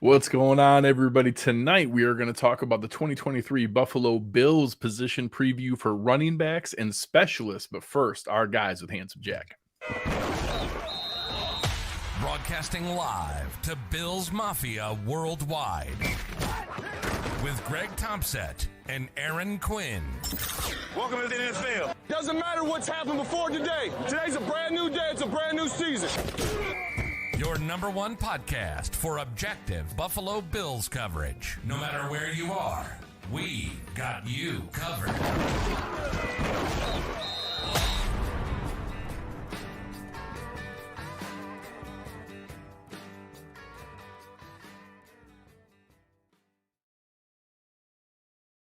What's going on, everybody? Tonight, we are going to talk about the 2023 Buffalo Bills position preview for running backs and specialists. But first, our guys with Handsome Jack. Broadcasting live to Bills Mafia worldwide with Greg Tompsett and Aaron Quinn. Welcome to the NFL. Doesn't matter what's happened before today. Today's a brand new day. It's a brand new season. Your number one podcast for objective Buffalo Bills coverage. No matter where you are, we got you covered.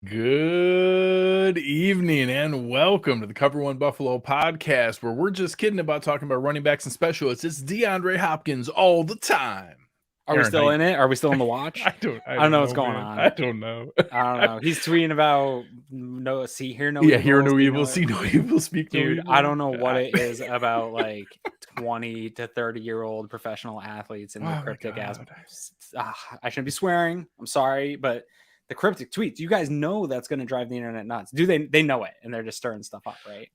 Good evening and welcome to the Cover One Buffalo podcast, where we're just kidding about talking about running backs and specialists. It's Deandre Hopkins all the time. Are we still in it? Are we still in the watch? I don't know what's going on. I don't know. I don't know. He's tweeting about hear no evil, see no evil, speak no Dude, evil. I don't know what it is about like 20 to 30-year-old professional athletes and the cryptic ass. I shouldn't be swearing. I'm sorry, but the cryptic tweets, you guys know that's going to drive the internet nuts. Do they know it, and they're just stirring stuff up, right?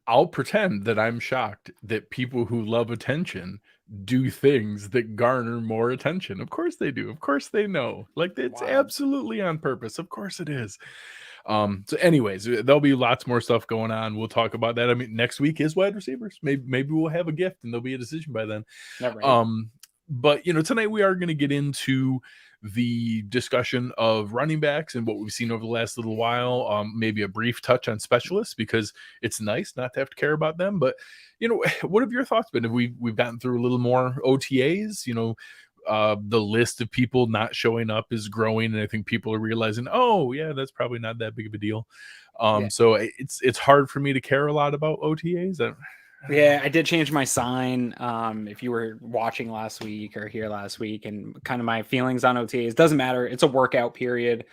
I'll pretend that I'm shocked that people who love attention do things that garner more attention. Of course they do. Of course they know. Like, it's absolutely on purpose. Of course it is. So anyways, there'll be lots more stuff going on. We'll talk about that. I mean, next week is wide receivers. Maybe we'll have a gift and there'll be a decision by then. But tonight we are going to get into the discussion of running backs and what we've seen over the last little while. Maybe a brief touch on specialists, because it's nice not to have to care about them. But what have your thoughts been? Have we've gotten through a little more OTAs? The list of people not showing up is growing, and I think people are realizing, oh yeah, that's probably not that big of a deal. So it's hard for me to care a lot about OTAs. Yeah, I did change my sign. If you were watching last week or here last week, and kind of my feelings on OTAs, doesn't matter. It's a workout period.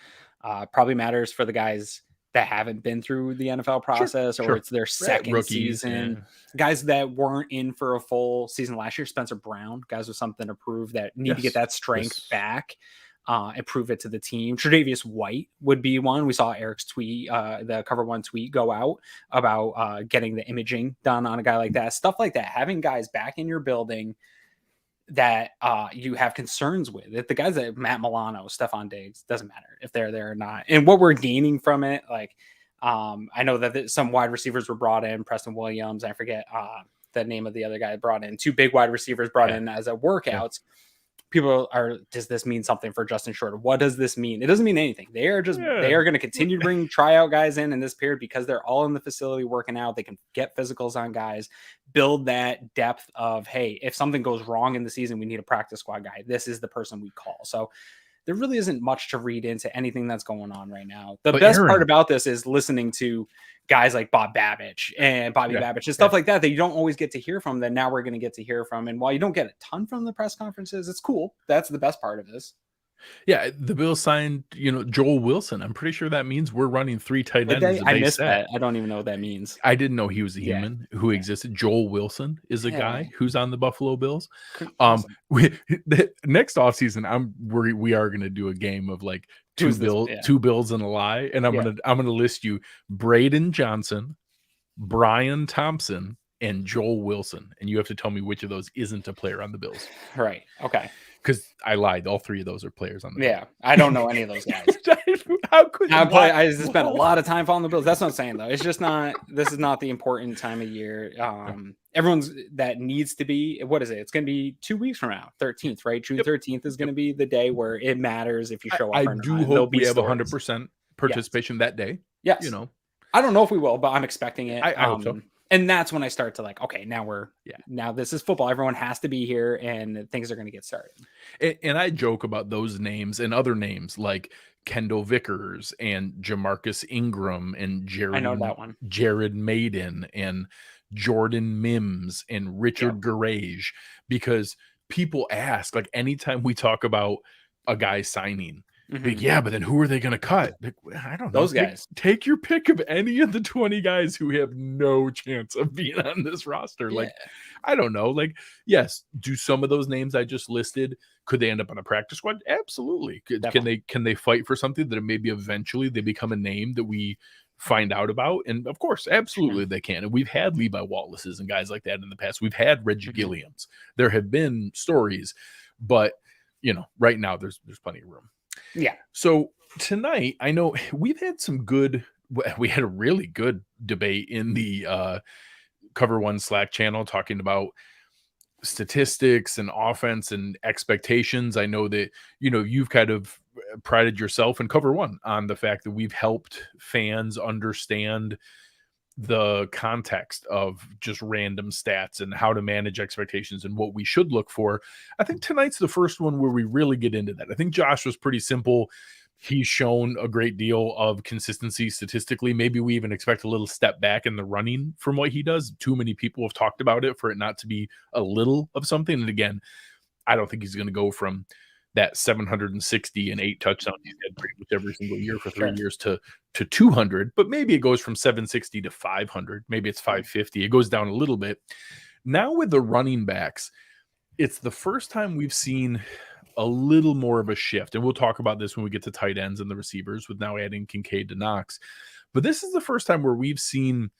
Probably matters for the guys that haven't been through the NFL process, or it's their second rookies, season. Guys that weren't in for a full season last year. Spencer Brown, guys with something to prove, that need to get that strength back. And prove it to the team. Tre'Davious White would be one. We saw Eric's tweet, the Cover One tweet go out about getting the imaging done on a guy like that. Stuff like that. Having guys back in your building that you have concerns with. If the guys that Matt Milano, Stephon Diggs, doesn't matter if they're there or not. And what we're gaining from it, like I know that some wide receivers were brought in, Preston Williams, I forget the name of the other guy brought in, two big wide receivers brought in as a workouts. People are, does this mean something for Justin Shorter? What does this mean? It doesn't mean anything. They are going to continue to bring tryout guys in this period, because they're all in the facility working out. They can get physicals on guys, build that depth of, hey, if something goes wrong in the season, we need a practice squad guy. This is the person we call. So there really isn't much to read into anything that's going on right now. The best part about this is listening to guys like Bobby Babbage and stuff like that you don't always get to hear from, that now we're going to get to hear from. And while you don't get a ton from the press conferences, it's cool. That's the best part of this. Yeah, the Bills signed, Joel Wilson. I'm pretty sure that means we're running 3 tight ends. I missed that. I don't even know what that means. I didn't know he was a human who existed. Joel Wilson is a guy who's on the Buffalo Bills. The next offseason, we are going to do a game of like two Bills and a lie, and I'm gonna list you Braden Johnson, Brian Thompson, and Joel Wilson, and you have to tell me which of those isn't a player on the Bills. Right. Okay. Because I lied. All 3 of those are players on the Bills. I don't know any of those guys. How could I just spent a lot of time following the Bills. That's what I'm saying, though. It's just not, this is not the important time of year. Everyone's that needs to be, what is it? It's going to be 2 weeks from now, 13th, right? June 13th is going to be the day where it matters if you show up I or not. do hope we have 100% participation that day. Yes. I don't know if we will, but I'm expecting it. I hope so. And that's when I start to like, okay, now this is football. Everyone has to be here, and things are going to get started. And I joke about those names and other names like Kendall Vickers and Jamarcus Ingram and Jared Maiden and Jordan Mims and Richard Garage, because people ask, like, anytime we talk about a guy signing, Like, yeah, but then who are they going to cut? Like, I don't know. Those guys. Take your pick of any of the 20 guys who have no chance of being on this roster. Like, I don't know. Like, yes, do some of those names I just listed, could they end up on a practice squad? Absolutely. Can they fight for something that maybe eventually they become a name that we find out about? And of course, absolutely they can. And we've had Levi Wallaces and guys like that in the past. We've had Reggie Gilliams. There have been stories, but you know, right now there's plenty of room. Yeah. So tonight, I know we had a really good debate in the Cover One Slack channel talking about statistics and offense and expectations. I know that, you know, you've kind of prided yourself in Cover One on the fact that we've helped fans understand the context of just random stats and how to manage expectations and what we should look for. I think tonight's the first one where we really get into that. I think Josh was pretty simple. He's shown a great deal of consistency statistically. Maybe we even expect a little step back in the running from what he does. Too many people have talked about it for it not to be a little of something. And again, I don't think he's going to go from that 760 and 8 touchdowns he's had pretty much every single year for 3 years to 200, but maybe it goes from 760 to 500. Maybe it's 550. It goes down a little bit. Now with the running backs, it's the first time we've seen a little more of a shift. And we'll talk about this when we get to tight ends and the receivers with now adding Kincaid to Knox. But this is the first time where we've seen,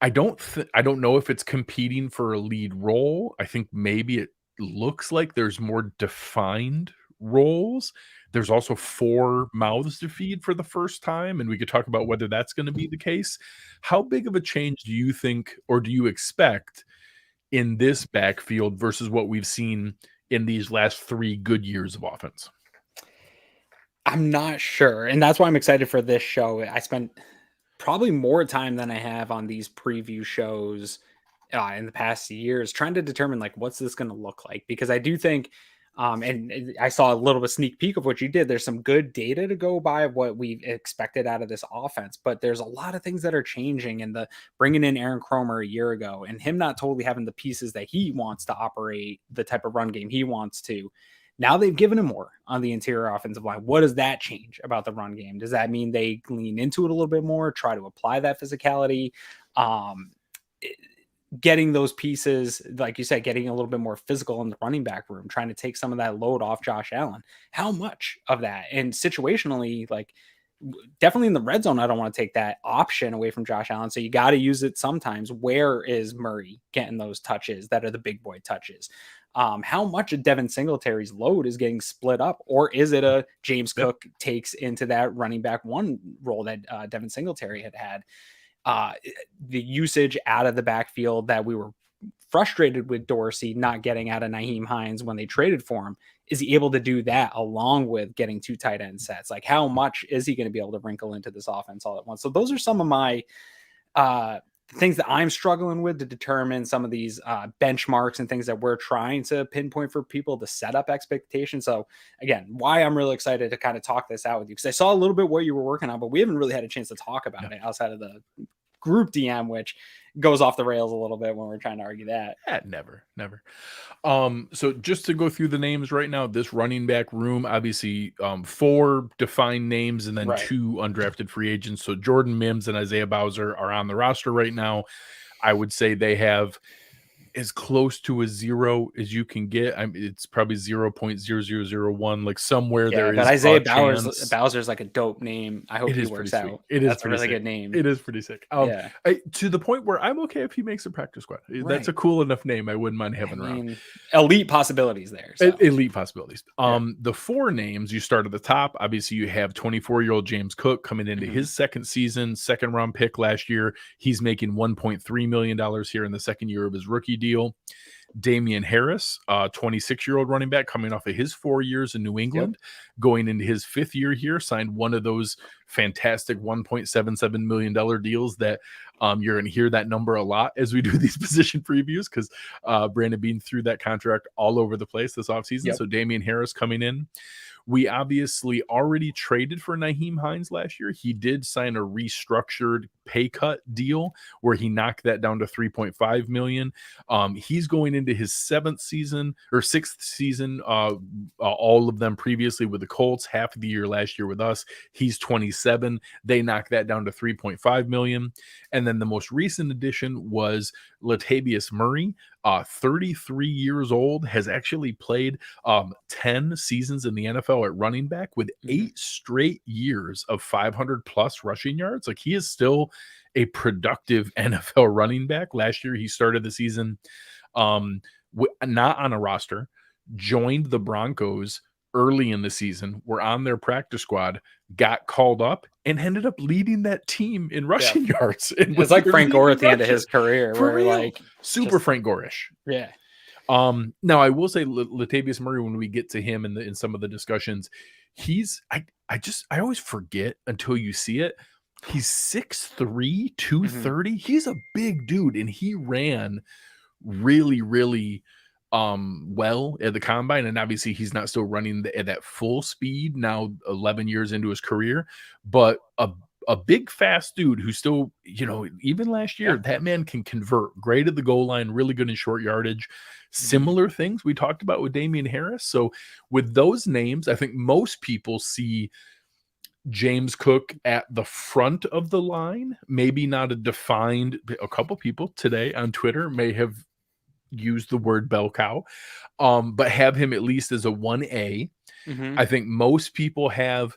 I don't know if it's competing for a lead role. I think maybe it looks like there's more defined roles. There's also 4 mouths to feed for the first time, and we could talk about whether that's going to be the case. How big of a change do you think, or do you expect in this backfield versus what we've seen in these last 3 good years of offense? I'm not sure, and that's why I'm excited for this show. I spent probably more time than I have on these preview shows in the past years trying to determine like what's this going to look like, because I do think and I saw a little bit sneak peek of what you did. There's some good data to go by of what we expected out of this offense, but there's a lot of things that are changing, and the bringing in Aaron Cromer a year ago and him not totally having the pieces that he wants to operate the type of run game he wants to. Now they've given him more on the interior offensive line. What does that change about the run game? Does that mean they lean into it a little bit more, try to apply that physicality? Getting those pieces, like you said, getting a little bit more physical in the running back room, trying to take some of that load off Josh Allen. How much of that? And situationally, like definitely in the red zone, I don't want to take that option away from Josh Allen. So you got to use it sometimes. Where is Murray getting those touches that are the big boy touches? How much of Devin Singletary's load is getting split up, or is it a James Cook takes into that running back one role that Devin Singletary had? The usage out of the backfield that we were frustrated with Dorsey not getting out of Nyheim Hines when they traded for him. Is he able to do that along with getting 2 tight end sets? Like how much is he going to be able to wrinkle into this offense all at once? So those are some of my things that I'm struggling with to determine some of these benchmarks and things that we're trying to pinpoint for people to set up expectations. So again, why I'm really excited to kind of talk this out with you, because I saw a little bit what you were working on, but we haven't really had a chance to talk about it outside of the group DM, which goes off the rails a little bit when we're trying to argue that. Never. So just to go through the names right now, this running back room, obviously 4 defined names and then 2 undrafted free agents. So Jordan Mims and Isaiah Bowser are on the roster right now. I would say they have as close to a 0 as you can get. It's probably 0.0001, like somewhere there. But Isaiah Bowser is like a dope name. I hope he works out. That's a really good name. It is pretty sick. To the point where I'm okay if he makes a practice squad. That's a cool enough name. I wouldn't mind having around. Elite possibilities there. So. Elite possibilities. The 4 names you start at the top. Obviously, you have 24-year-old James Cook coming into his second season, second round pick last year. He's making $1.3 million here in the second year of his rookie deal. Damian Harris, 26-year-old running back coming off of his 4 years in New England, going into his 5th year here, signed one of those fantastic $1.77 million deals that you're going to hear that number a lot as we do these position previews, because Brandon Beane threw that contract all over the place this offseason. So Damian Harris coming in. We obviously already traded for Nyheim Hines last year. He did sign a restructured pay cut deal where he knocked that down to $3.5 million. He's going into his sixth season, all of them previously with the Colts, half of the year last year with us. He's 27. They knocked that down to $3.5 million. And then the most recent addition was Latavius Murray, 33 years old, has actually played 10 seasons in the NFL at running back with 8 straight years of 500 plus rushing yards. Like, he is still a productive NFL running back. Last year, he started the season not on a roster, joined the Broncos early in the season, were on their practice squad, got called up, and ended up leading that team in rushing yards. It's like Frank Gore at the end of his career, For where real. like super Frank Gore-ish. Yeah. Now I will say Latavius Murray, when we get to him in some of the discussions, I always forget until you see it. He's 6'3", 230. He's a big dude, and he ran really, really well at the combine. And obviously he's not still running at that full speed now 11 years into his career, but a big fast dude who still, even last year, that man can convert, great at the goal line, really good in short yardage. Similar things we talked about with Damian Harris. So with those names, I think most people see James Cook at the front of the line, maybe not a couple people today on Twitter may have used the word bell cow, but have him at least as a 1A. I think most people have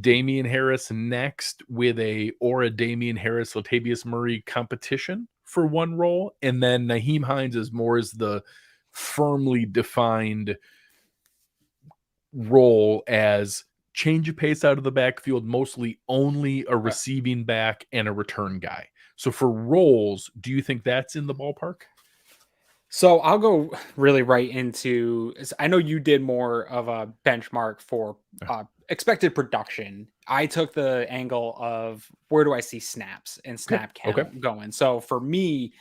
Damian Harris next with a Damian Harris, Latavius Murray competition for one role. And then Nyheim Hines is more as the firmly defined role as change of pace out of the backfield, mostly only a receiving back and a return guy. So for roles, do you think that's in the ballpark? So I'll go really right into, I know you did more of a benchmark for expected production. I took the angle of where do I see snaps and snap count going. So for me,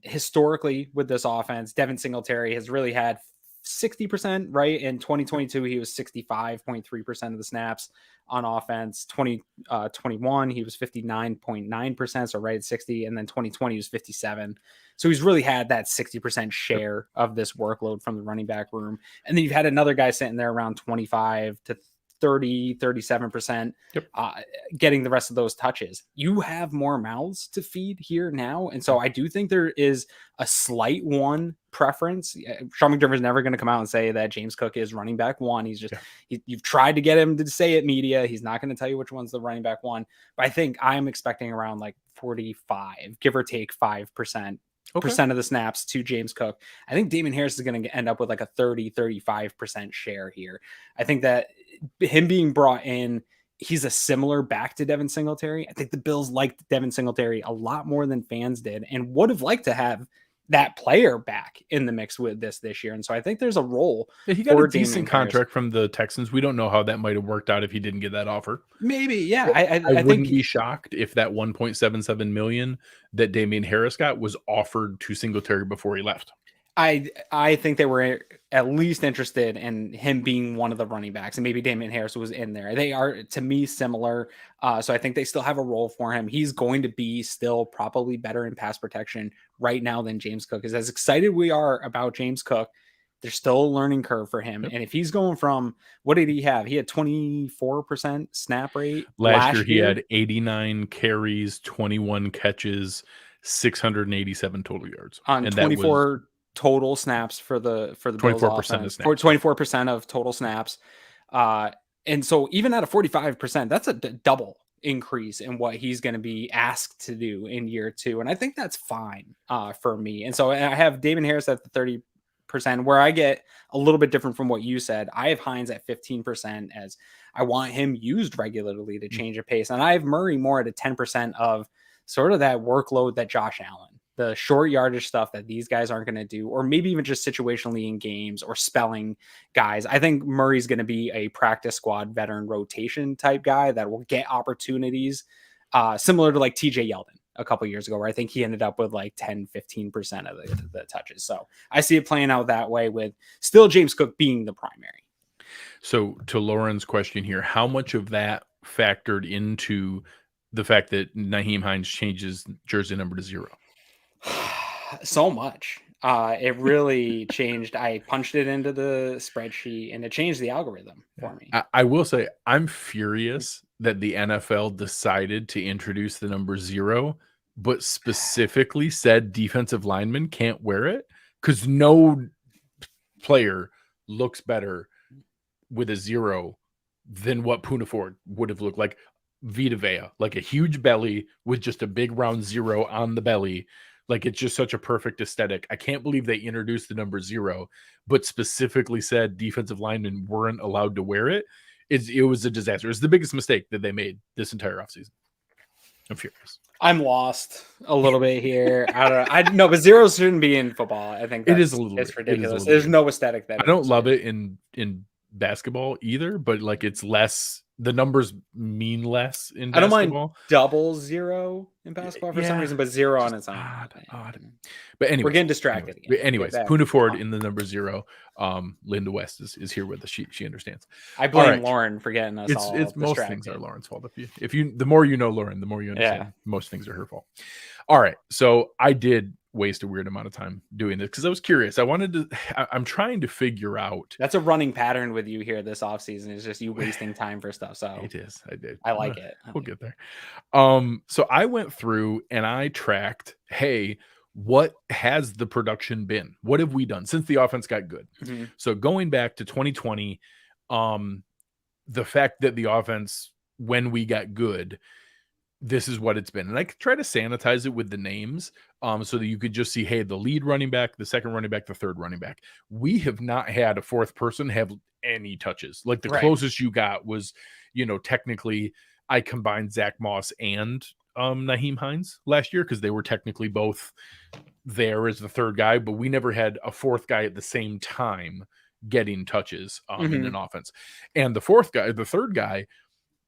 historically with this offense, Devin Singletary has really had 60%, right? In 2022, he was 65.3% of the snaps on offense. 2021, he was 59.9%, so right at 60. And then 2020 was 57. So he's really had that 60% share of this workload from the running back room. And then you've had another guy sitting there around 25 to 30, 37%, getting the rest of those touches. You have more mouths to feed here now. And so I do think there is a slight one preference. Sean McDermott's never going to come out and say that James Cook is running back one. He's just, you've tried to get him to say it, media. He's not going to tell you which one's the running back one. But I think I'm expecting around like 45, give or take 5%. Percent of the snaps to James Cook. I think Damian Harris is going to end up with like a 35% share here. I think that him being brought in, he's a similar back to Devin Singletary. I think the Bills liked Devin Singletary a lot more than fans did and would have liked to have that player back in the mix with this year. And so I think there's a role. He got a decent contract from the Texans. We don't know how that might have worked out if he didn't get that offer. Maybe. Yeah. I wouldn't be shocked if that $1.77 million that Damian Harris got was offered to Singletary before he left. I think they were at least interested in him being one of the running backs, and maybe Damian Harris was in there. They are, to me, similar. So I think they still have a role for him. He's going to be still probably better in pass protection right now than James Cook is. As excited we are about James Cook, there's still a learning curve for him. And if he's going from, what did he have? He had 24% snap rate. Last year he had 89 carries, 21 catches, 687 total yards. On 24 total snaps for the 24% of snaps. 24% of total snaps. And so even at a 45%, that's a double increase in what he's going to be asked to do in year two. And I think that's fine for me. And so I have Damian Harris at the 30%, where I get a little bit different from what you said. I have Hines at 15% as I want him used regularly to change a pace. And I have Murray more at a 10% of sort of that workload that Josh Allen, the short yardage stuff that these guys aren't going to do, or maybe even just situationally in games or spelling guys. I think Murray's going to be a practice squad veteran rotation type guy that will get opportunities similar to like TJ Yeldon a couple years ago, where I think he ended up with like 10, 15% of the touches. So I see it playing out that way with still James Cook being the primary. So to Lauren's question here, how much of that factored into the fact that Nyheim Hines changes jersey number to 0? So much. It really changed. I punched it into the spreadsheet and it changed the algorithm for me. I will say I'm furious that the NFL decided to introduce the number 0, but specifically said defensive linemen can't wear it, because no player looks better with a 0 than what Poona Ford would have looked like. Vita Vea, like a huge belly with just a big round 0 on the belly. Like, it's just such a perfect aesthetic. I can't believe they introduced the number 0, but specifically said defensive linemen weren't allowed to wear it. It was a disaster. It's the biggest mistake that they made this entire offseason. I'm furious. I'm lost a little bit here. I don't know. I know, but 0 shouldn't be in football. I think it is a little. It's ridiculous. There's There's no aesthetic that I don't love it in basketball either, but like, it's less. The numbers mean less in basketball. I don't mind double 0 in basketball for some reason, but 0 on its own. Odd. But anyway, we're getting distracted. Anyways, Poona Ford in the number 0. Linda West is here with us. She understands. I blame Lauren for getting us all It's most distracted. things are Lauren's fault. If you the more you know Lauren, the more you understand. Most things are her fault. All right, so I did waste a weird amount of time doing this because I was curious. I'm trying to figure out. That's a running pattern with you here this offseason, is just you wasting time for stuff. So it is. I did. I like it. We'll get there. So I went through and I tracked, hey, what has the production been? What have we done since the offense got good? Mm-hmm. So going back to 2020, the fact that the offense, when we got good, this is what it's been. And I could try to sanitize it with the names so that you could just see, hey, the lead running back, the second running back, the third running back. We have not had a fourth person have any touches. Like, the closest you got was, technically I combined Zach Moss and Nyheim Hines last year because they were technically both there as the third guy, but we never had a fourth guy at the same time getting touches in an offense. And the third guy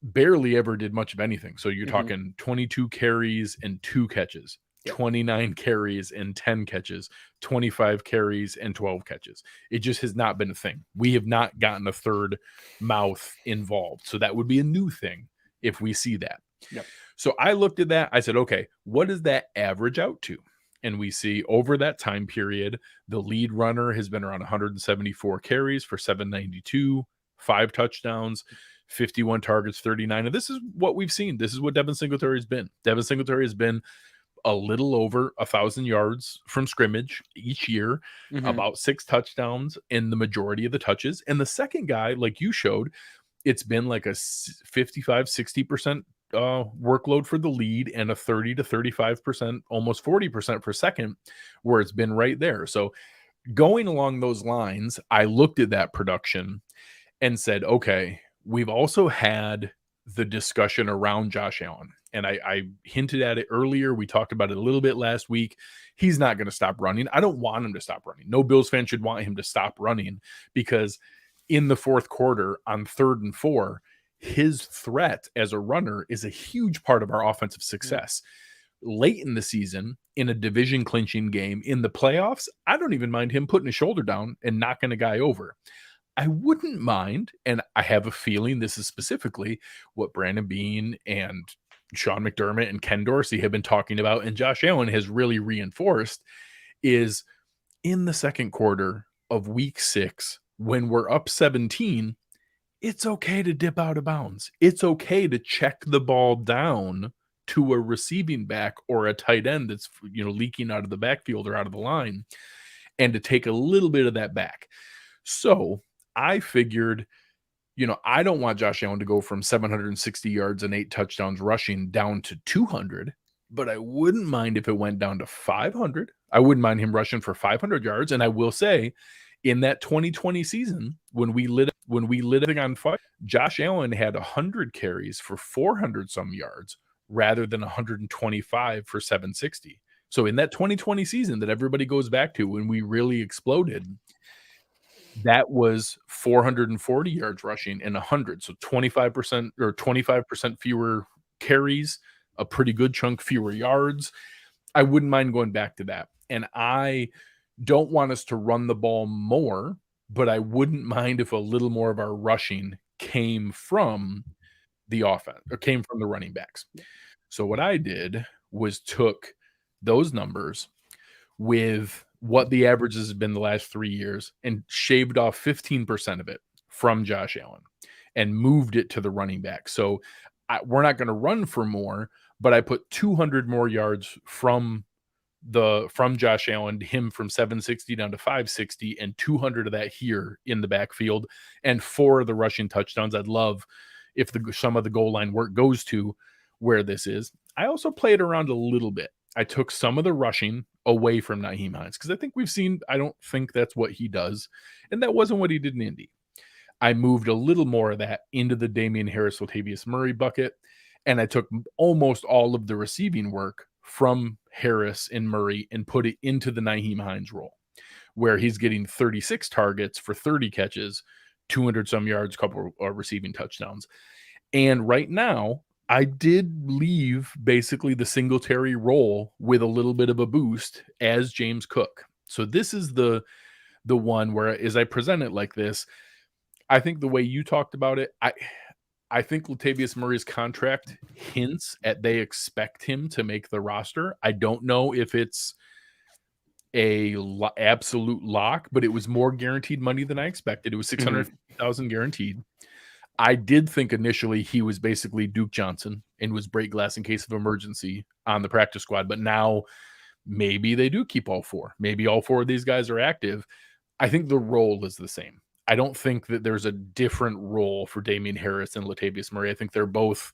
barely ever did much of anything. So you're talking 22 carries and 2 catches, 29 carries and 10 catches, 25 carries and 12 catches. It just has not been a thing. We have not gotten a third mouth involved. So that would be a new thing if we see that. Yep. So I looked at that. I said, okay, what does that average out to? And we see over that time period, the lead runner has been around 174 carries for 792, 5 touchdowns, 51 targets, 39. And this is what we've seen. This is what Devin Singletary has been. Devin Singletary has been a little over 1,000 yards from scrimmage each year, about 6 touchdowns in the majority of the touches. And the second guy, like you showed, it's been like a 55, 60% workload for the lead and a 30 to 35%, almost 40% for second, where it's been right there. So going along those lines, I looked at that production and said, okay, we've also had the discussion around Josh Allen. And I hinted at it earlier. We talked about it a little bit last week. He's not going to stop running. I don't want him to stop running. No Bills fan should want him to stop running, because in the fourth quarter on 3rd and 4, his threat as a runner is a huge part of our offensive success. Late in the season, in a division clinching game, in the playoffs, I don't even mind him putting his shoulder down and knocking a guy over. I wouldn't mind, and I have a feeling this is specifically what Brandon Beane and Sean McDermott and Ken Dorsey have been talking about, and Josh Allen has really reinforced, is in the second quarter of week 6, when we're up 17, it's okay to dip out of bounds. It's okay to check the ball down to a receiving back or a tight end that's, leaking out of the backfield or out of the line, and to take a little bit of that back. So I figured, I don't want Josh Allen to go from 760 yards and 8 touchdowns rushing down to 200, but I wouldn't mind if it went down to 500. I wouldn't mind him rushing for 500 yards. And I will say, in that 2020 season, when we lit it on fire, Josh Allen had 100 carries for 400 some yards rather than 125 for 760. So in that 2020 season that everybody goes back to, when we really exploded, that was 440 yards rushing and 100. So 25% or 25% fewer carries, a pretty good chunk fewer yards. I wouldn't mind going back to that. And I don't want us to run the ball more but I wouldn't mind if a little more of our rushing came from the offense or came from the running backs. So what I did was took those numbers with what the averages have been the last 3 years and shaved off 15% of it from Josh Allen and moved it to the running back. So we're not going to run for more, but I put 200 more yards from Josh Allen, him from 760 down to 560, and 200 of that here in the backfield, and 4 of the rushing touchdowns. I'd love if some of the goal line work goes to where this is. I also played around a little bit. I took some of the rushing away from Nyheim Hines because I don't think that's what he does, and that wasn't what he did in Indy. I moved a little more of that into the Damian Harris, Latavius Murray bucket, and I took almost all of the receiving work from Harris and Murray and put it into the Nyheim Hines role, where he's getting 36 targets for 30 catches, 200 some yards, couple receiving touchdowns. And right now, I did leave basically the Singletary role with a little bit of a boost as James Cook. So this is the one where, as I present it like this, I think the way you talked about it, I think Latavius Murray's contract hints at they expect him to make the roster. I don't know if it's a absolute lock, but it was more guaranteed money than I expected. It was $600,000 guaranteed. I did think initially he was basically Duke Johnson and was break glass in case of emergency on the practice squad. But now maybe they do keep all 4. Maybe all 4 of these guys are active. I think the role is the same. I don't think that there's a different role for Damian Harris and Latavius Murray. I think they're both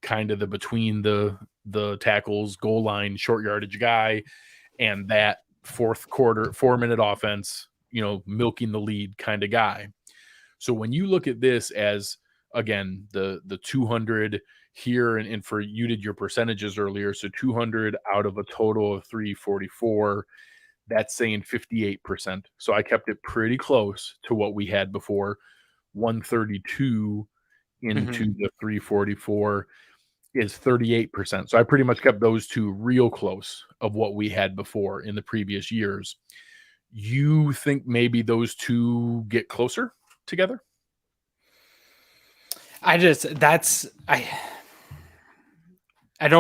kind of the between the tackles, goal line, short yardage guy, and that fourth quarter, 4-minute offense, milking the lead kind of guy. So when you look at this as, again, the 200 here, and for you did your percentages earlier, so 200 out of a total of 344, that's saying 58%. So I kept it pretty close to what we had before. 132 into the 344 is 38%. So I pretty much kept those two real close of what we had before in the previous years. You think maybe those two get closer together? I don't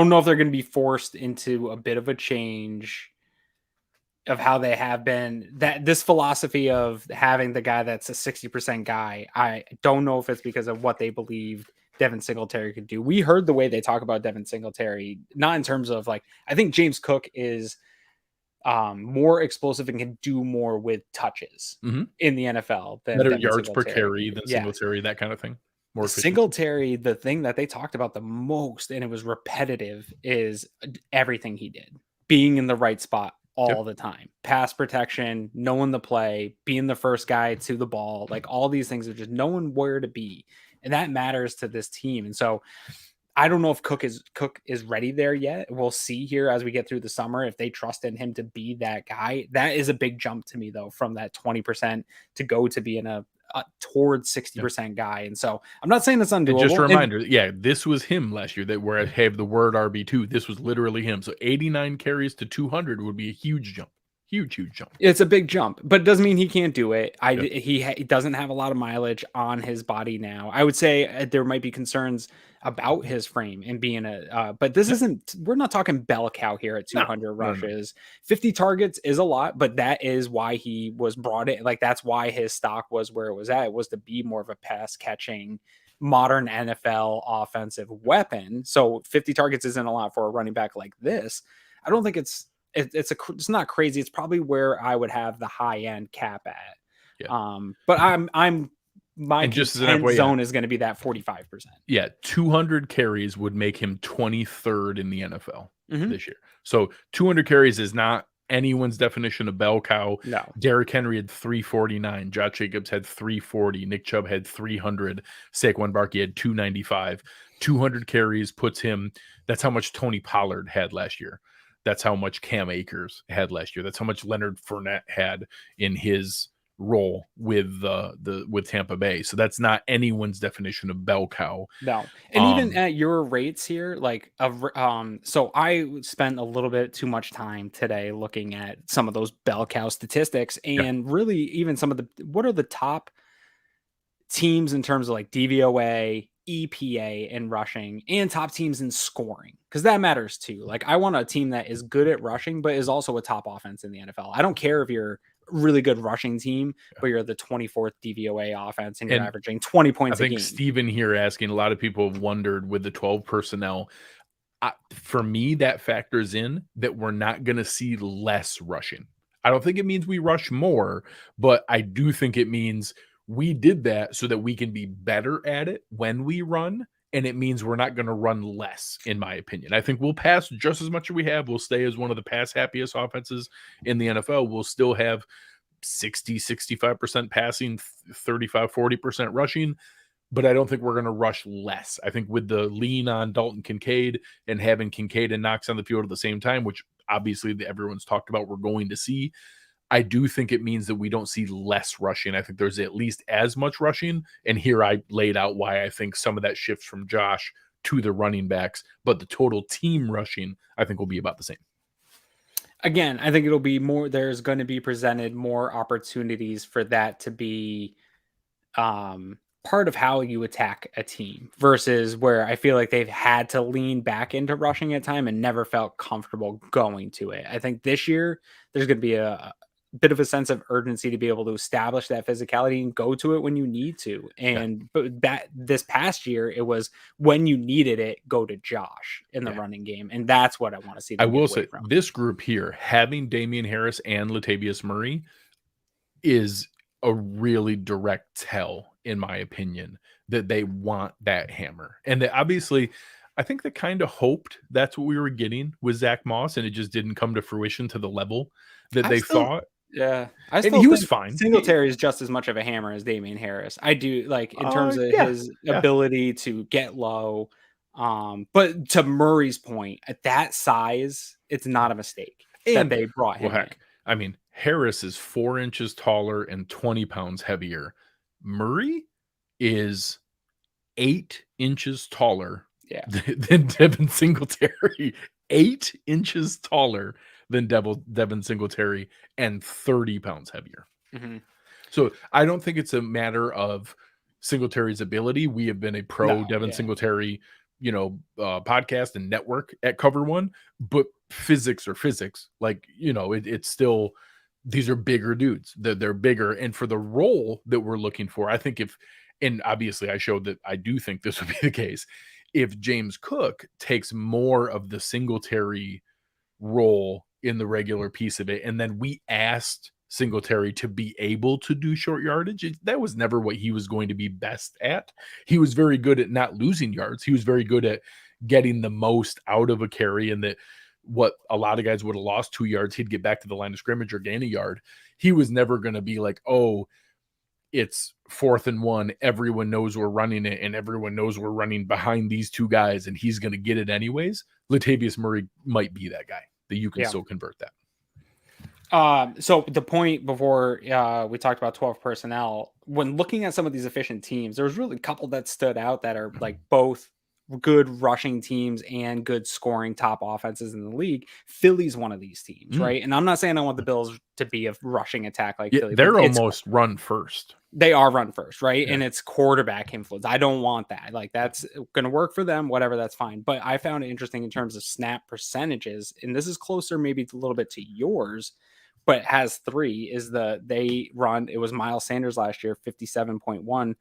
know if they're going to be forced into a bit of a change of how they have been. That this philosophy of having the guy that's a 60% guy, I don't know if it's because of what they believed Devin Singletary could do. We heard the way they talk about Devin Singletary, not in terms of I think James Cook is more explosive and can do more with touches in the NFL than better Devin yards Singletary. per carry than Singletary, that kind of thing. More Singletary, the thing that they talked about the most, and it was repetitive, is everything he did. Being in the right spot all the time. Pass protection, knowing the play, being the first guy to the ball, all these things are just knowing where to be. And that matters to this team. And so I don't know if Cook is ready there yet. We'll see here as we get through the summer if they trust in him to be that guy. That is a big jump to me, though, from that 20% to go to being a towards 60% guy. And so I'm not saying it's undoable. And just a reminder, this was him last year, that where I have the word RB2, this was literally him. So 89 carries to 200 would be a huge jump. Huge jump. It's a big jump, but it doesn't mean he can't do it. He doesn't have a lot of mileage on his body now. I would say there might be concerns about his frame and being but this isn't, we're not talking bell cow here at 200 rushes. 50 targets is a lot, but that is why he was brought in. That's why his stock was where it was at. It was to be more of a pass catching modern NFL offensive weapon. So 50 targets isn't a lot for a running back like this. I don't think it's not crazy. It's probably where I would have the high end cap at. But my zone is going to be that 45%. Yeah. 200 carries would make him 23rd in the NFL this year. So 200 carries is not anyone's definition of bell cow. No. Derrick Henry had 349. Josh Jacobs had 340. Nick Chubb had 300. Saquon Barkley had 295. 200 carries puts him. That's how much Tony Pollard had last year. That's how much Cam Akers had last year. That's how much Leonard Fournette had in his role with with Tampa Bay. So that's not anyone's definition of bell cow. No. And even at your rates here, like so I spent a little bit too much time today looking at some of those bell cow statistics, and really even some of what are the top teams in terms of like DVOA, EPA and rushing, and top teams in scoring, because that matters too. Like I want a team that is good at rushing but is also a top offense in the NFL. I don't care if you're a really good rushing team but you're the 24th DVOA offense and you're averaging 20 points a game. I think Steven here asking, a lot of people have wondered with the 12 personnel, for me that factors in that we're not going to see less rushing. I don't think it means we rush more, but I do think it means we did that so that we can be better at it when we run, and it means we're not going to run less, in my opinion. I think we'll pass just as much as we have. We'll stay as one of the pass happiest offenses in the NFL. We'll still have 65% passing, 40% rushing, but I don't think we're going to rush less. I think with the lean on Dalton Kincaid and having Kincaid and Knox on the field at the same time, which obviously everyone's talked about we're going to see, I do think it means that we don't see less rushing. I think there's at least as much rushing. And here I laid out why I think some of that shifts from Josh to the running backs, but the total team rushing, I think, will be about the same. Again, I think it'll be more, there's going to be presented more opportunities for that to be part of how you attack a team versus where I feel like they've had to lean back into rushing at time and never felt comfortable going to it. I think this year there's going to be a bit of a sense of urgency to be able to establish that physicality and go to it when you need to. And but that this past year, it was when you needed it, go to Josh in the running game. And that's what I want to see. I will say this group here, having Damian Harris and Latavius Murray is a really direct tell, in my opinion, that they want that hammer. And that obviously, I think they kind of hoped that's what we were getting with Zach Moss, and it just didn't come to fruition to the level that they thought. Yeah, he was fine. Singletary is just as much of a hammer as Damian Harris. I do like in terms of his ability to get low. But to Murray's point, at that size, it's not a mistake that they brought him. Heck, I mean, Harris is 4 inches taller and 20 pounds heavier. Murray is 8 inches taller than Devin Singletary. 8 inches taller than Devin Singletary and 30 pounds heavier. Mm-hmm. So I don't think it's a matter of Singletary's ability. We have been a pro Devin Singletary, podcast and network at Cover One, but physics are physics. Like, it's still, these are bigger dudes. They're bigger. And for the role that we're looking for, I think and obviously I showed that I do think this would be the case, if James Cook takes more of the Singletary role in the regular piece of it, and then we asked Singletary to be able to do short yardage, that was never what he was going to be best at. He was very good at not losing yards. He was very good at getting the most out of a carry, and that what a lot of guys would have lost 2 yards, he'd get back to the line of scrimmage or gain a yard. He was never going to be like, oh, it's 4th and 1. Everyone knows we're running it, and everyone knows we're running behind these 2 guys, and he's going to get it anyways. Latavius Murray might be that guy that you can still convert that. So the point before we talked about 12 personnel, when looking at some of these efficient teams, there's really a couple that stood out that are like both good rushing teams and good scoring top offenses in the league. Philly's one of these teams, right? And I'm not saying I want the Bills to be a rushing attack like Philly. They're almost run first. They are run first, right? Yeah. And it's quarterback influence. I don't want that. Like, that's going to work for them, whatever, that's fine. But I found it interesting in terms of snap percentages, and this is closer maybe a little bit to yours, but has 3 is it was Miles Sanders last year, 57.1%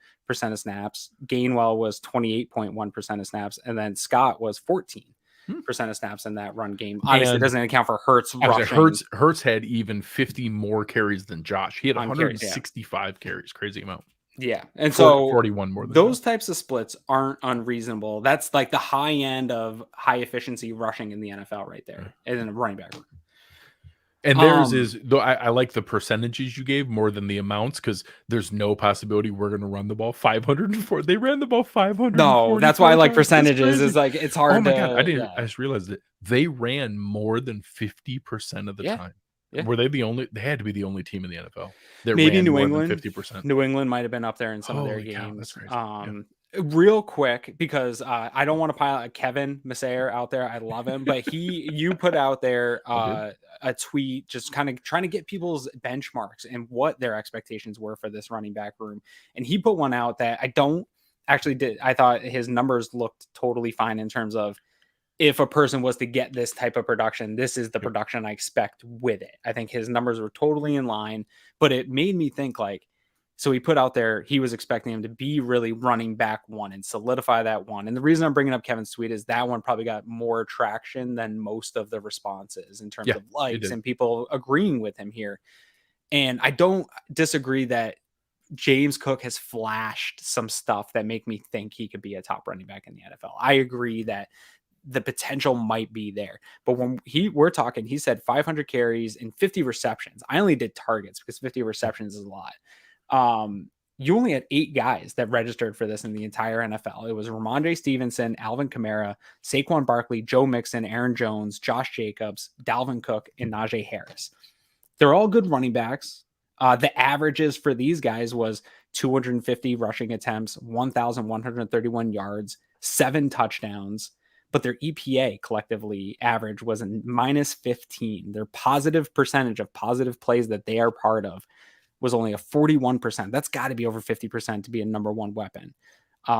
of snaps. Gainwell was 28.1% of snaps. And then Scott was 14% of snaps in that run game. Obviously, it doesn't account for Hurts rushing. Hurts had even 50 more carries than Josh. He had 165 carries. Crazy amount. Yeah. And so 41 more than those types of splits aren't unreasonable. That's like the high end of high efficiency rushing in the NFL right there. And then a running back. And theirs is, though, I like the percentages you gave more than the amounts, because there's no possibility we're going to run the ball 504. They ran the ball 500. No, that's why I like percentages. It's like, it's hard. Oh my God. I just realized that they ran more than 50% of the time. Yeah. Were they the only? They had to be the only team in the NFL that Maybe ran New more England. than 50%. New England might have been up there in some of their Holy cow, games. that's crazy. Real quick, because I don't want to pile out Kevin Massayer out there. I love him, but you put out there a tweet just kind of trying to get people's benchmarks and what their expectations were for this running back room. And he put one out that I don't actually did. I thought his numbers looked totally fine in terms of, if a person was to get this type of production, this is the production I expect with it. I think his numbers were totally in line, but it made me think like, so he put out there, he was expecting him to be really running back one and solidify that one. And the reason I'm bringing up Kevin's tweet is that one probably got more traction than most of the responses in terms of likes and people agreeing with him here. And I don't disagree that James Cook has flashed some stuff that make me think he could be a top running back in the NFL. I agree that the potential might be there. But when we're talking, he said 500 carries and 50 receptions. I only did targets because 50 receptions is a lot. You only had 8 guys that registered for this in the entire NFL. It was Ramondre Stevenson, Alvin Kamara, Saquon Barkley, Joe Mixon, Aaron Jones, Josh Jacobs, Dalvin Cook, and Najee Harris. They're all good running backs. The averages for these guys was 250 rushing attempts, 1,131 yards, 7 touchdowns. But their EPA collectively average was a -15. Their positive percentage of positive plays that they are part of was only a 41%. That's got to be over 50% to be a number one weapon.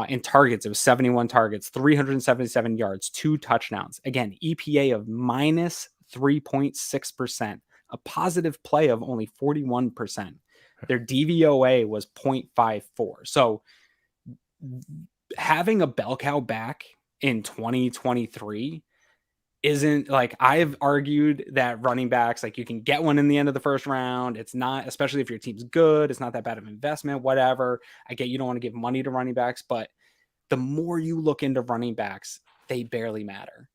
In targets, it was 71 targets, 377 yards, 2 touchdowns. Again, EPA of -3.6%, a positive play of only 41%. Their DVOA was 0.54. So having a bell cow back in 2023 isn't like, I've argued that running backs, like you can get one in the end of the first round. It's not, especially if your team's good, it's not that bad of an investment, whatever. I get you don't want to give money to running backs, but the more you look into running backs, they barely matter.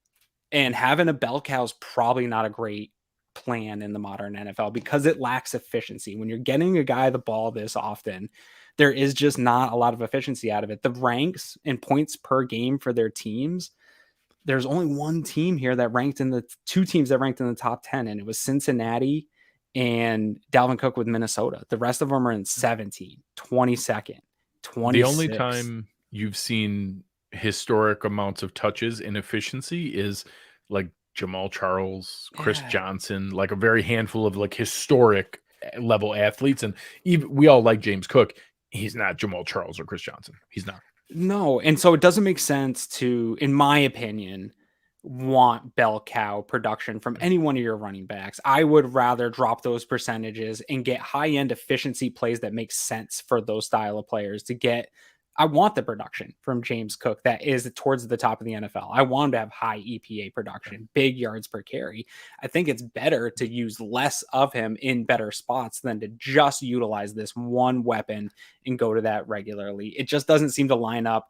And having a bell cow is probably not a great plan in the modern NFL because it lacks efficiency. When you're getting a guy the ball this often, there is just not a lot of efficiency out of it. The ranks and points per game for their teams, there's only one team here that ranked in the 2 teams that ranked in the top 10, and it was Cincinnati and Dalvin Cook with Minnesota. The rest of them are in 17, 22nd, 26. The only time you've seen historic amounts of touches and efficiency is like Jamal Charles, Chris Johnson, like a very handful of like historic level athletes. And even we all like James Cook. He's not Jamal Charles or Chris Johnson. He's not. No. And so it doesn't make sense to, in my opinion, want bell cow production from any one of your running backs. I would rather drop those percentages and get high-end efficiency plays that make sense for those style of players to get. I want the production from James Cook that is towards the top of the NFL. I want him to have high EPA production, big yards per carry. I think it's better to use less of him in better spots than to just utilize this one weapon and go to that regularly. It just doesn't seem to line up.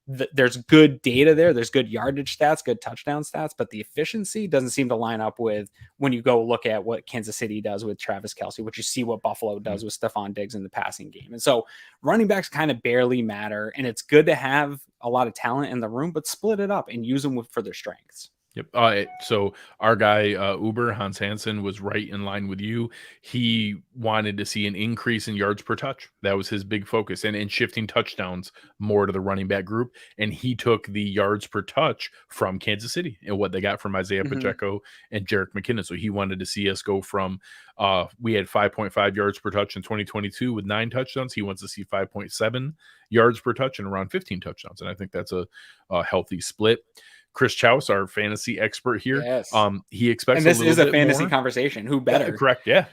There's good data there. There's good yardage stats, good touchdown stats, but the efficiency doesn't seem to line up with when you go look at what Kansas City does with Travis Kelce, what you see what Buffalo does with Stephon Diggs in the passing game. And so running backs kind of barely matter, and it's good to have a lot of talent in the room, but split it up and use them for their strengths. Yep. So our guy, Uber Hans Hansen, was right in line with you. He wanted to see an increase in yards per touch. That was his big focus, and shifting touchdowns more to the running back group. And he took the yards per touch from Kansas City and what they got from Isaiah Pacheco and Jerick McKinnon. So he wanted to see us go from, we had 5.5 yards per touch in 2022 with 9 touchdowns. He wants to see 5.7 yards per touch and around 15 touchdowns. And I think that's a healthy split. Chris Chouse, our fantasy expert here. Yes. He expects, and this is a fantasy more. Conversation. Who better? Correct. Yeah.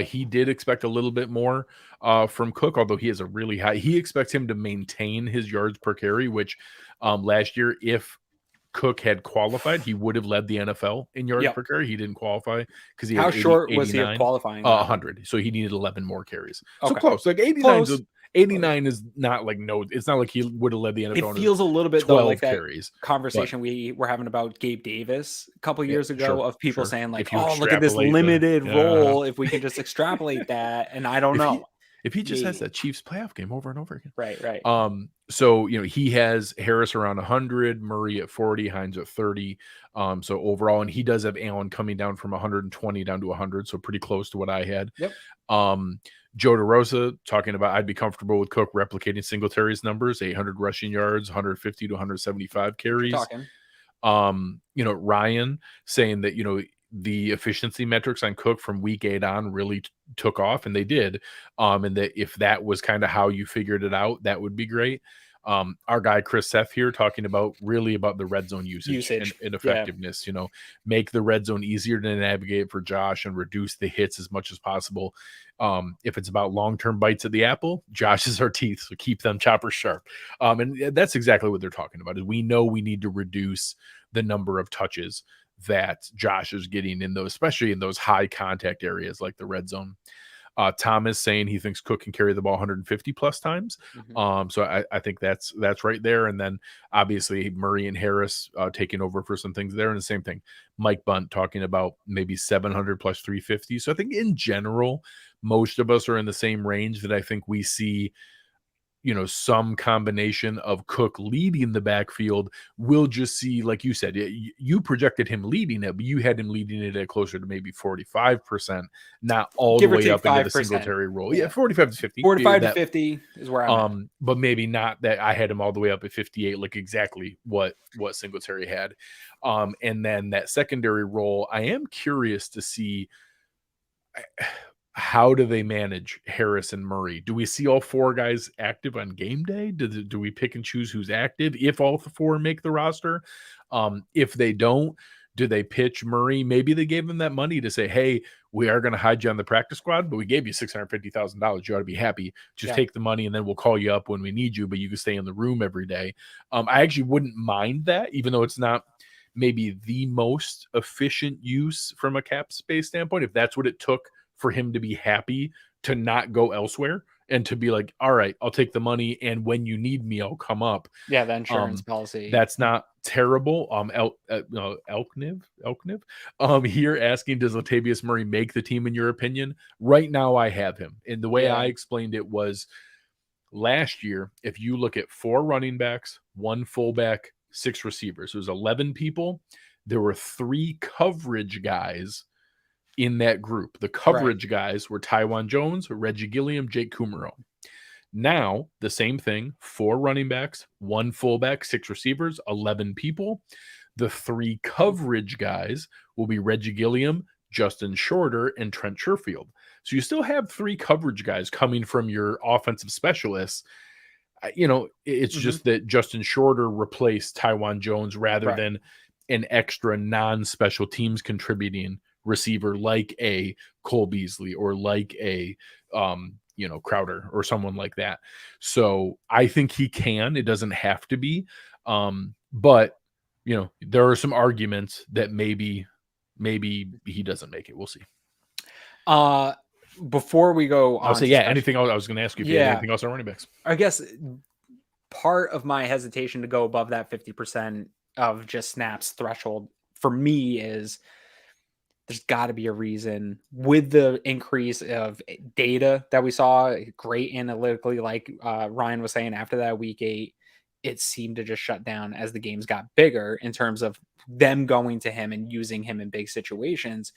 He did expect a little bit more from Cook, although he has a really high. He expects him to maintain his yards per carry, which last year, if Cook had qualified, he would have led the NFL in yards per carry. He didn't qualify because he. How had short was he of qualifying? 100. So he needed 11 more carries. Okay. So close. Like 89 is not like it's not like he would have led the NFL. It feels a little bit though like that carries, conversation we were having about Gabe Davis a couple years ago of people saying like, oh, look at this limited role. If we can just extrapolate that, and I don't know. If he just has that Chiefs playoff game over and over again. Right. So, he has Harris around 100, Murray at 40, Hines at 30. So overall, and he does have Allen coming down from 120 down to 100. So pretty close to what I had. Yep. Joe DeRosa talking about, I'd be comfortable with Cook replicating Singletary's numbers, 800 rushing yards, 150 to 175 carries. Ryan saying that, the efficiency metrics on Cook from week 8 on really took off, and they did. And that if that was kind of how you figured it out, that would be great. Our guy Chris Seth here talking about the red zone usage. And effectiveness. Make the red zone easier to navigate for Josh and reduce the hits as much as possible. If it's about long-term bites at the apple, Josh is our teeth, so keep them choppers sharp. And that's exactly what they're talking about. Is we know we need to reduce the number of touches that Josh is getting in those, especially in those high contact areas like the red zone. Thomas saying he thinks Cook can carry the ball 150 plus times. So I think that's right there. And then obviously Murray and Harris taking over for some things there. And the same thing, Mike Bunt talking about maybe 700 plus 350. So I think in general, most of us are in the same range that I think we see, some combination of Cook leading the backfield. We'll just see, like you said, you projected him leading it, but you had him leading it at closer to maybe 45%, not all the way up into the Singletary role. Yeah, 45 to 50. 45 to 50 is where I'm at. But maybe not that I had him all the way up at 58, like exactly what Singletary had. And then that secondary role, I am curious to see how do they manage Harris and Murray? Do we see all 4 guys active on game day? Do we pick and choose who's active if all 4 make the roster? If they don't, do they pitch Murray? Maybe they gave him that money to say, hey, we are going to hide you on the practice squad, but we gave you $650,000. You ought to be happy. Just take the money and then we'll call you up when we need you, but you can stay in the room every day. I actually wouldn't mind that, even though it's not maybe the most efficient use from a cap space standpoint. If that's what it took for him to be happy to not go elsewhere and to be like, all right, I'll take the money, and when you need me, I'll come up. Yeah, the insurance policy. That's not terrible. Elkniv here asking, does Latavius Murray make the team in your opinion? Right now, I have him. And the way I explained it was last year, if you look at 4 running backs, 1 fullback, 6 receivers, it was 11 people. There were 3 coverage guys in that group. The coverage guys were Tywan Jones, Reggie Gilliam, Jake Kumaro. Now, the same thing, 4 running backs, 1 fullback, 6 receivers, 11 people. The 3 coverage guys will be Reggie Gilliam, Justin Shorter, and Trent Sherfield. So you still have 3 coverage guys coming from your offensive specialists. It's just that Justin Shorter replaced Tywan Jones rather than an extra non-special teams contributing receiver like a Cole Beasley or like a Crowder or someone like that. So I think he can. It doesn't have to be. But there are some arguments that maybe he doesn't make it. We'll see. Before we go on, I'll say anything else. I was going to ask you if you had anything else on running backs. I guess part of my hesitation to go above that 50% of just snaps threshold for me is there's got to be a reason with the increase of data that we saw, great analytically, like Ryan was saying after that week 8, it seemed to just shut down as the games got bigger in terms of them going to him and using him in big situations.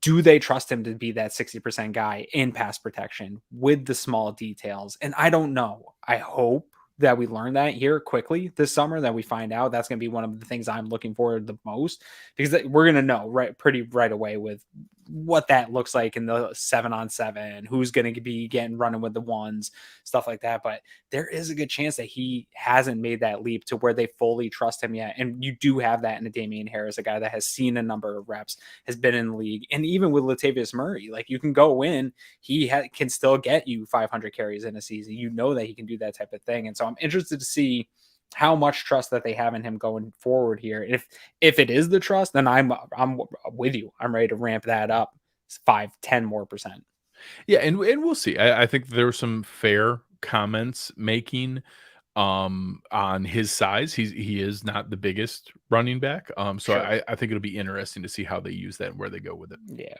Do they trust him to be that 60% guy in pass protection with the small details? And I don't know. I hope that we learn that here quickly this summer, that we find out. That's going to be one of the things I'm looking forward the most, because we're going to know right away with what that looks like in the 7-on-7, who's going to be running with the ones, stuff like that. But there is a good chance that he hasn't made that leap to where they fully trust him yet. And you do have that in a Damian Harris, a guy that has seen a number of reps, has been in the league. And even with Latavius Murray, like, you can go in, he can still get you 500 carries in a season. You know that he can do that type of thing. And so I'm interested to see how much trust that they have in him going forward here. If it is the trust, then I'm with you. I'm ready to ramp that up 5-10 more percent. Yeah, and we'll see. I think there were some fair comments making on his size. He is not the biggest running back. So sure. I think it'll be interesting to see how they use that and where they go with it. Yeah.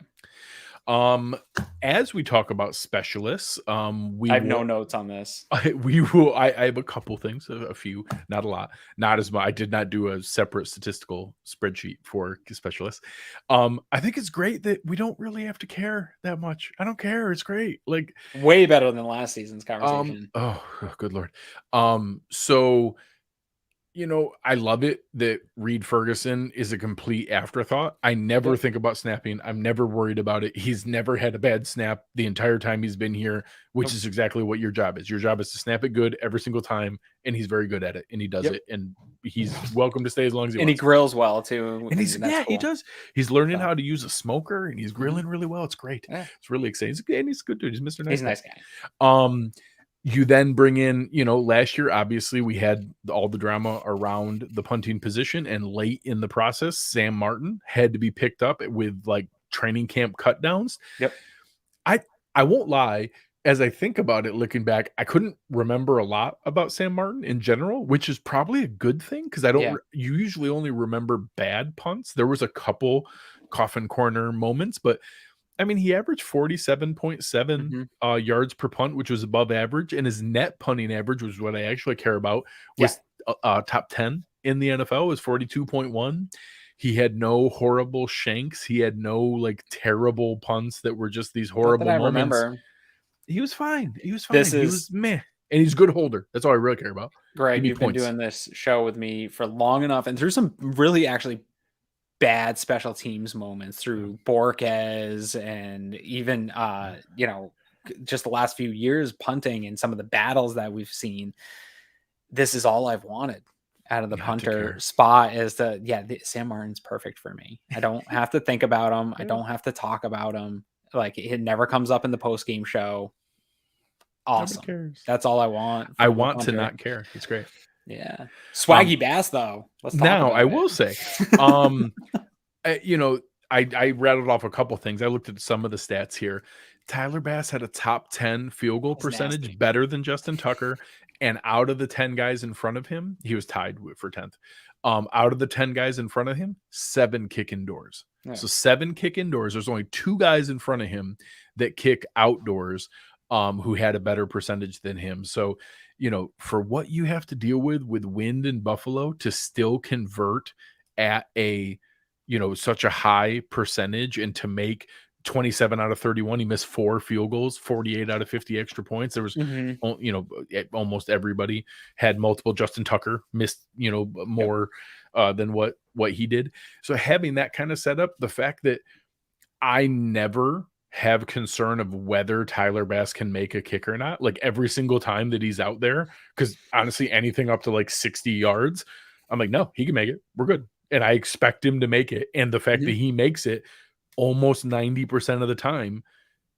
As we talk about specialists, I have no notes on this. I have a couple things, a few, not a lot, not as much. I did not do a separate statistical spreadsheet for specialists. I think it's great that we don't really have to care that much. I don't care. It's great. Like way better than last season's conversation. Oh, good Lord. So I love it that Reed Ferguson is a complete afterthought. I never think about snapping. I'm never worried about it. He's never had a bad snap the entire time he's been here, which is exactly what your job is. Your job is to snap it good every single time, and he's very good at it, and he does it, and he's welcome to stay as long as he wants. And he grills well, too. And he does. He's learning how to use a smoker, and he's grilling really well. It's great. Yeah. It's really exciting. And he's a good dude. He's Mr. Nice. He's a nice guy. You then bring in, last year, obviously, we had all the drama around the punting position, and late in the process, Sam Martin had to be picked up with like training camp cutdowns. Yep. I won't lie. As I think about it, looking back, I couldn't remember a lot about Sam Martin in general, which is probably a good thing because you usually only remember bad punts. There was a couple coffin corner moments, but I mean, he averaged 47.7 yards per punt, which was above average, and his net punting average, which is what I actually care about, was top 10 in the NFL, was 42.1. He had no horrible shanks. He had no like terrible punts that were just these horrible moments. Remember. He was fine. He was fine. He was meh. And he's a good holder. That's all I really care about. Greg, you've been doing this show with me for long enough, and through some really actually bad special teams moments through Borges and even just the last few years punting and some of the battles that we've seen. This is all I've wanted out of the punter spot is Sam Martin's perfect for me. I don't have to think about him. I don't have to talk about him. Like it never comes up in the post game show. Awesome. That's all I want. I want to not care. It's great. Yeah. Swaggy Bass though. Let's talk now I will say, I rattled off a couple things. I looked at some of the stats here. Tyler Bass had a top 10 field goal percentage, better than Justin Tucker. And out of the 10 guys in front of him, he was tied for 10th. Out of the 10 guys in front of him, 7 kick indoors. Yeah. So 7 kick indoors. There's only 2 guys in front of him that kick outdoors who had a better percentage than him. So, for what you have to deal with wind in Buffalo to still convert at a, such a high percentage and to make 27 out of 31, he missed 4 field goals, 48 out of 50 extra points. There was, almost everybody had multiple. Justin Tucker missed, more than what he did. So having that kind of setup, the fact that I never have concern of whether Tyler Bass can make a kick or not, like every single time that he's out there, because honestly, anything up to like 60 yards, I'm like, no, he can make it. We're good. And I expect him to make it. And the fact that he makes it almost 90% of the time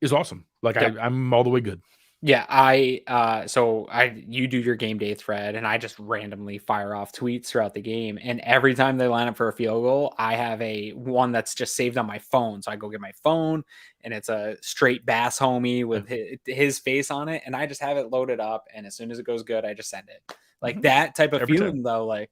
is awesome. Like I'm all the way good. Yeah, you do your game day thread and I just randomly fire off tweets throughout the game. And every time they line up for a field goal, I have one that's just saved on my phone. So I go get my phone and it's a straight Bass homie with his face on it. And I just have it loaded up. And as soon as it goes good, I just send it. Like that type of feeling though, like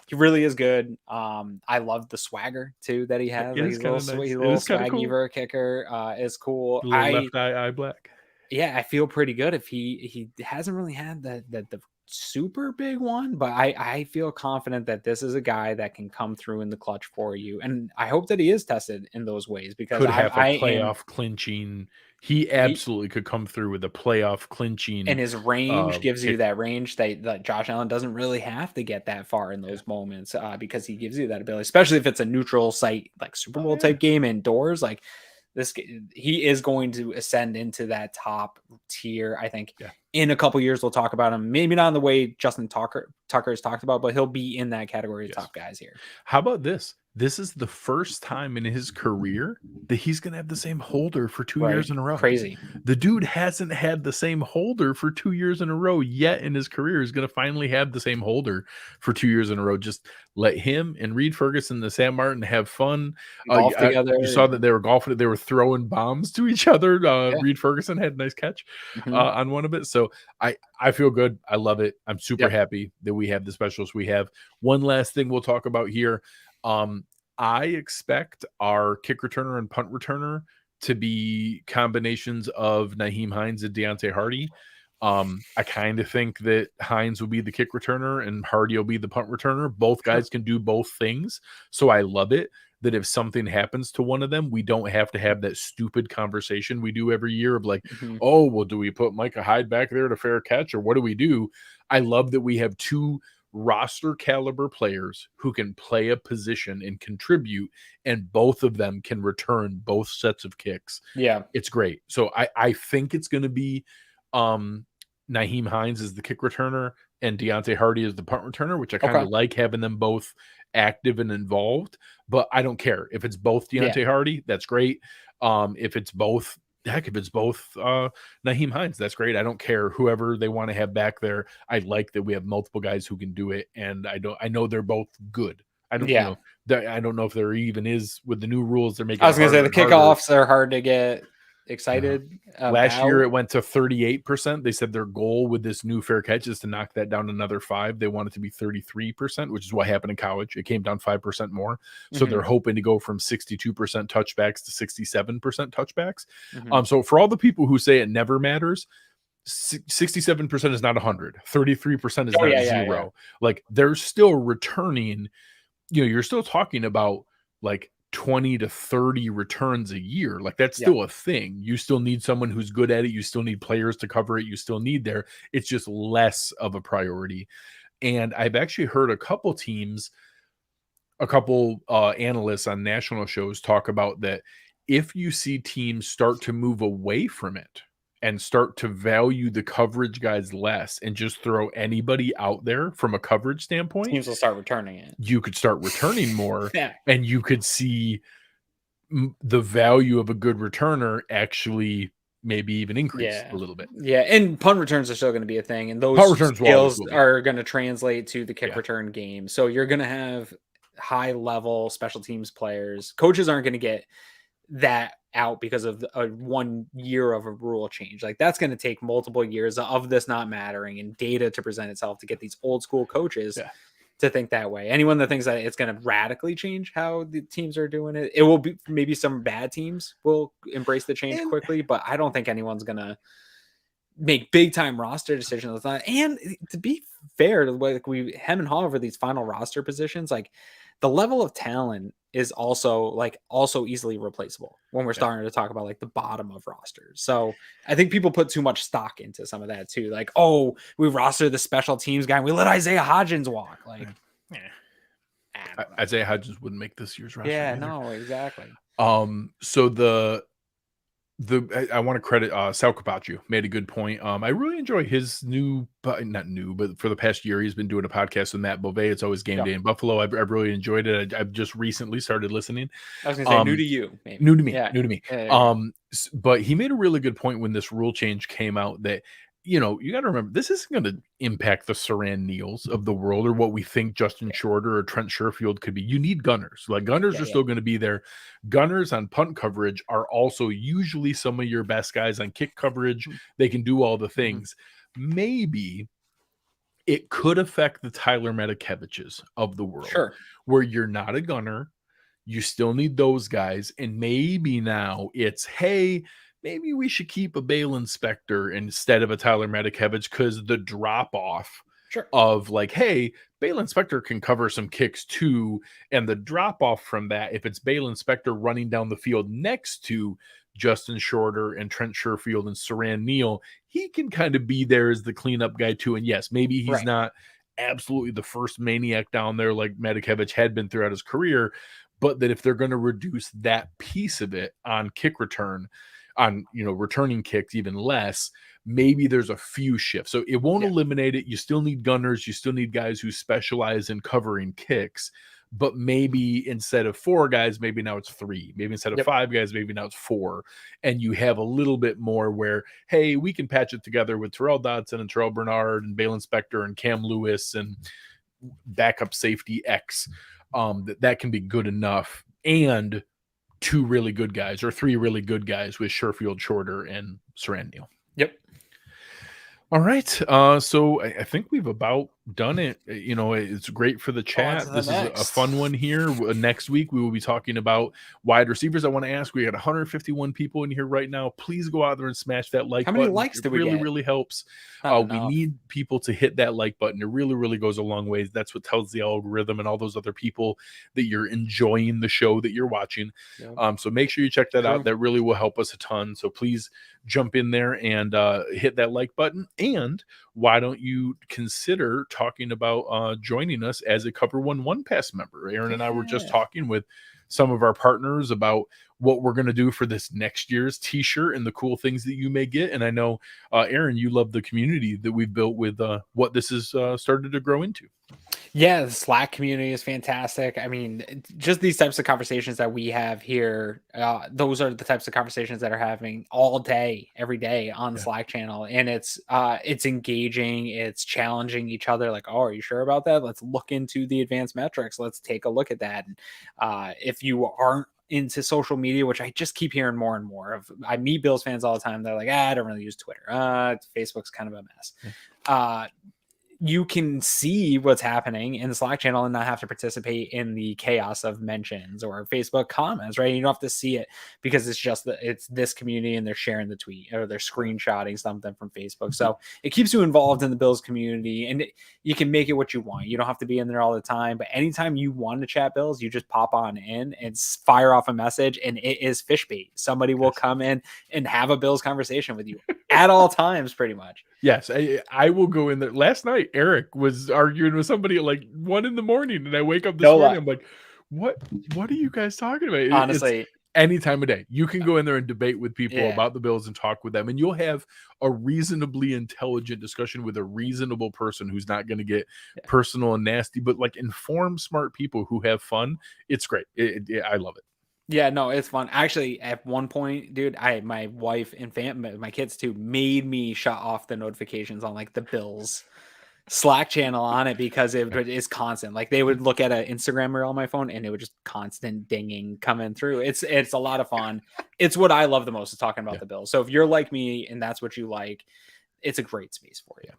he really is good. I love the swagger too that he has. Like, he's a little swaggy cool. For a kicker is cool. Left eye black. Yeah, I feel pretty good if he hasn't really had the super big one, but I feel confident that this is a guy that can come through in the clutch for you. And I hope that he is tested in those ways because could have a playoff clinching. He absolutely could come through with a playoff clinching. And his range gives you that range that Josh Allen doesn't really have to get that far in those moments because he gives you that ability, especially if it's a neutral site like Super Bowl type game indoors. Like he is going to ascend into that top tier. I think in a couple years we'll talk about him. Maybe not in the way Justin Tucker has talked about, but he'll be in that category of top guys here. How about this? This is the first time in his career that he's going to have the same holder for 2 years in a row. Crazy. The dude hasn't had the same holder for 2 years in a row yet in his career. He's going to finally have the same holder for 2 years in a row. Just let him and Reed Ferguson and Sam Martin have fun. Golf together. You saw that they were golfing. They were throwing bombs to each other. Reed Ferguson had a nice catch on one of it. So I feel good. I love it. I'm super happy that we have the specialists we have. One last thing we'll talk about here. I expect our kick returner and punt returner to be combinations of Nyheim Hines and Deontay Hardy. I kind of think that Hines will be the kick returner and Hardy will be the punt returner. Both guys can do both things. So I love it that if something happens to one of them, we don't have to have that stupid conversation we do every year of like, oh, well, do we put Micah Hyde back there to fair catch or what do we do? I love that we have two roster caliber players who can play a position and contribute, and both of them can return both sets of kicks. Yeah. It's great. So I think it's going to be Nyheim Hines is the kick returner and Deontay Hardy is the punt returner, which I kind of like having them both active and involved, but I don't care if it's both Deontay Hardy, that's great. If it's both, heck, if it's both Nyheim Hines, that's great. I don't care whoever they want to have back there. I like that we have multiple guys who can do it, and I know they're both good. I don't know. I don't know if there even is with the new rules. They're making. I was going to say the kickoffs are hard to get excited. Last year it went to 38%. They said their goal with this new fair catch is to knock that down another 5. They want it to be 33%, which is what happened in college. It came down 5% more. So they're hoping to go from 62% touchbacks to 67% touchbacks. So for all the people who say it never matters, 67% is not 100. 33% is not 0. Like they're still returning. You're still talking about like 20 to 30 returns a year. Like that's still a thing. You still need someone who's good at it. You still need players to cover it. You still need there. It's just less of a priority. And I've actually heard a couple analysts on national shows talk about that. If you see teams start to move away from it and start to value the coverage guys less and just throw anybody out there from a coverage standpoint, teams will start returning it. You could start returning more and you could see the value of a good returner actually maybe even increase a little bit. Yeah, and punt returns are still going to be a thing, and those skills are going to translate to the kick return game. So you're going to have high-level special teams players. Coaches aren't going to get that out because of a 1 year of a rule change. Like that's going to take multiple years of this not mattering and data to present itself to get these old school coaches to think that way. Anyone that thinks that it's going to radically change how the teams are doing it, it will be maybe some bad teams will embrace the change quickly, but I don't think anyone's going to make big time roster decisions. And to be fair to like we hem and haw over these final roster positions, like the level of talent is also easily replaceable when we're starting to talk about like the bottom of rosters. So I think people put too much stock into some of that too. Like, oh, we rostered the special teams guy and we let Isaiah Hodgins walk. Like, Isaiah Hodgins wouldn't make this year's roster. Yeah, no, exactly. So I want to credit Sal Capaccio made a good point. I really enjoy his not new, but for the past year, he's been doing a podcast with Matt Bovee. It's always game day in Buffalo. I've really enjoyed it. I've just recently started listening. I was going to say new to you. Maybe. New to me. Yeah. But he made a really good point when this rule change came out that, you got to remember, this isn't going to impact the Saran Neals of the world or what we think Justin Shorter or Trent Sherfield could be. You need gunners. Like gunners are still going to be there. Gunners on punt coverage are also usually some of your best guys on kick coverage. They can do all the things. Maybe it could affect the Tyler Matakeviches of the world. Sure. Where you're not a gunner. You still need those guys. And maybe now it's, hey, maybe we should keep a Bale Inspector instead of a Tyler Matakevich because the drop-off of like, hey, Bale Inspector can cover some kicks too, and the drop-off from that, if it's Bale Inspector running down the field next to Justin Shorter and Trent Sherfield and Saran Neal, he can kind of be there as the cleanup guy too. And yes, maybe he's not absolutely the first maniac down there like Matakevich had been throughout his career, but that if they're going to reduce that piece of it on kick return, on returning kicks even less, maybe there's a few shifts. So it won't eliminate it. You still need gunners, you still need guys who specialize in covering kicks, but maybe instead of 4 guys, maybe now it's 3. Maybe instead of 5 guys, maybe now it's 4. And you have a little bit more where, hey, we can patch it together with Terrell Dodson and Terrell Bernard and Bale Inspector and Cam Lewis and backup safety X. That can be good enough. And 2 really good guys or 3 really good guys with Sherfield, Shorter, and Saran Neal. Yep. All right. So I think we've about done it. It's great for the On to chat. the This is a next. fun one here. Next week, we will be talking about wide receivers. I want to ask, we got 151 people in here right now. Please go out there and smash that like How many button. likes It did we really, get? really helps. Not We enough. need people to hit that like button. It really, really goes a long ways. That's what tells the algorithm and all those other people that you're enjoying the show that you're watching. Yep. So make sure you check that True. out. That really will help us a ton. So please jump in there and hit that like button. And why don't you consider talking about joining us as a Cover One OnePass member? Aaron and I were just Yeah. talking with some of our partners about what we're going to do for this next year's t-shirt and the cool things that you may get. And I know, Aaron, you love the community that we've built with what this has started to grow into. Yeah, the Slack community is fantastic. I mean, just these types of conversations that we have here, those are the types of conversations that are happening all day, every day on the Slack channel. And it's engaging, it's challenging each other. Like, oh, are you sure about that? Let's look into the advanced metrics. Let's take a look at that. And if you aren't into social media, which I just keep hearing more and more of, I meet Bills fans all the time. They're like, I don't really use Twitter. Facebook's kind of a mess. You can see what's happening in the Slack channel and not have to participate in the chaos of mentions or Facebook comments, right? You don't have to see it because it's this community and they're sharing the tweet or they're screenshotting something from Facebook. So it keeps you involved in the Bills community, and you can make it what you want. You don't have to be in there all the time, but anytime you want to chat Bills, you just pop on in and fire off a message, and it is fish bait. Somebody will come in and have a Bills conversation with you at all times, pretty much. Yes, I will go in there. Last night, Eric was arguing with somebody at like 1 a.m, and I wake up this morning. I'm like, what are you guys talking about? Honestly, it's any time of day. You can go in there and debate with people Yeah. about the Bills and talk with them, and you'll have a reasonably intelligent discussion with a reasonable person who's not going to get personal and nasty, but like informed, smart people who have fun. It's great. I love it. Yeah, no, it's fun. Actually, at one point, dude, my wife and my kids too, made me shut off the notifications on like the Bills Slack channel on it because it is constant. Like they would look at an Instagram reel on my phone and it would just constant dinging coming through. It's a lot of fun. It's what I love the most is talking about the Bills. So if you're like me and that's what you like, it's a great space for you.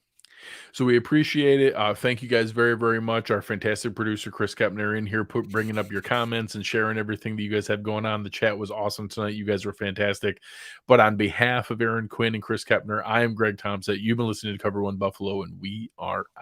So we appreciate it. Thank you guys very, very much. Our fantastic producer, Chris Kepner, in here bringing up your comments and sharing everything that you guys have going on. The chat was awesome tonight. You guys were fantastic. But on behalf of Aaron Quinn and Chris Kepner, I am Greg Tompsett. You've been listening to Cover One Buffalo, and we are out.